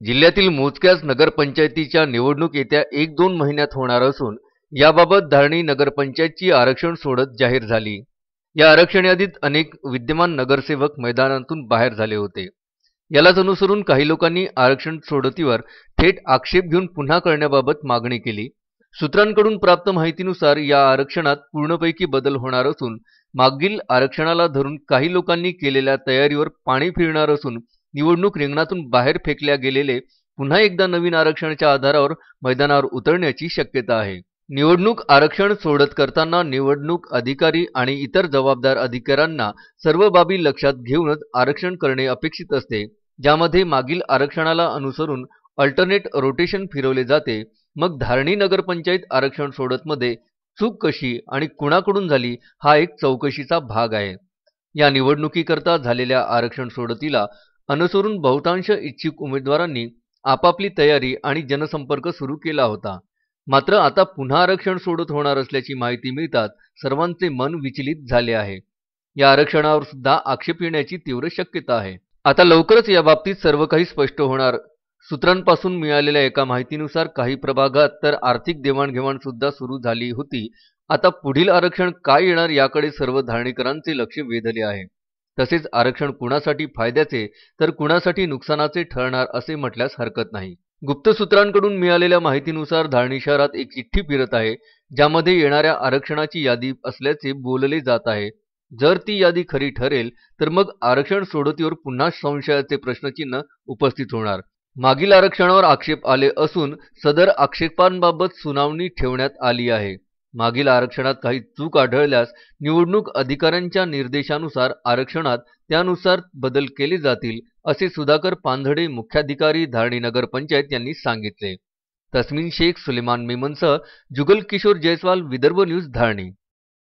जिल्ह्यातील मोजक्याच नगरपंचायतीच्या निवडणूक येत्या 1-2 महिन्यात होणार असून याबाबत धारणी नगरपंचायतची आरक्षण सोडत जाहीर झाली। या आरक्षण यादीत अनेक विद्यमान नगरसेवक मैदानातून बाहेर झाले होते। यालाच अनुसरून काही लोकांनी आरक्षण सोडतीवर थेट आक्षेप घेऊन पुन्हा करण्याबाबत मागणी केली। सूत्रांकडून प्राप्त माहितीनुसार या आरक्षणात पूर्णपैकी बदल होणार असून मागील आरक्षणाला धरून काही लोकांनी केलेल्या तयारीवर पाणी फिरणार असून निवडणूक रिंगणातून बाहेर फेकल्या गेलेले पुन्हा एकदा नवीन आरक्षणाच्या आधारावर मैदानावर उतरण्याची शक्यता आहे। निवडणूक आरक्षण सोडत करताना निवडणूक अधिकारी आणि इतर जबाबदार अधिकाऱ्यांना सर्व बाबी लक्षात घेऊनच आरक्षण करणे अपेक्षित असते, ज्यामध्ये मागील आरक्षणाला अनुसरून अल्टरनेट रोटेशन फिरवले जाते। मग धारणी नगरपंचायत आरक्षण सोडतमध्ये चूक कशी आणि कुणाकडून झाली हा एक चौकशीचा भाग आहे। या निवडणुकीकरता झालेल्या आरक्षण सोडतीला अनुसरून बहुतांश इच्छुक उमेदवारांनी आपापली तयारी आणि जनसंपर्क सुरू केला होता। मात्र आता पुन्हा आरक्षण सोडत होणार असल्याची माहिती मिळताच सर्वांचे मन विचलित झाले आहे। या आरक्षणावर सुद्धा आक्षेप येण्याची तीव्र शक्यता आहे। आता लवकरच याबाबतीत सर्व काही स्पष्ट होणार। सूत्रांपासून मिळालेल्या एका माहितीनुसार काही प्रभागात तर आर्थिक देवाणघेवाण सुद्धा सुरू झाली होती। आता पुढील आरक्षण काय येणार याकडे सर्व धारणीकरांचे लक्ष वेधले आहे। तसेच आरक्षण कुणासाठी फायद्याचे तर कुणासाठी नुकसानाचे ठरणार असे म्हटल्यास हरकत नाही। गुप्त सूत्रांकडून मिळालेल्या माहितीनुसार धारणी शहरात एक चिठ्ठी फिरत आहे, ज्यामध्ये येणाऱ्या आरक्षणाची यादी असल्याचे बोलले जात आहे। जर ती यादी खरी ठरेल तर मग आरक्षण सोडतीवर पुन्हा संशयाचे प्रश्नचिन्ह उपस्थित होणार। मागील आरक्षणावर आक्षेप आले असून सदर आक्षेपांबाबत सुनावणी ठेवण्यात आली आहे। मागील आरक्षणात काही चूक आढळल्यास निवडणूक अधिकाऱ्यांच्या निर्देशानुसार आरक्षणात त्यानुसार बदल केले जातील, असे सुधाकर पांधडे मुख्याधिकारी धारणी नगरपंचायत यांनी सांगितले। तस्मीन शेख, सुलेमान मेमनसह जुगल किशोर जयस्वाल, विदर्भ न्यूज, धारणी।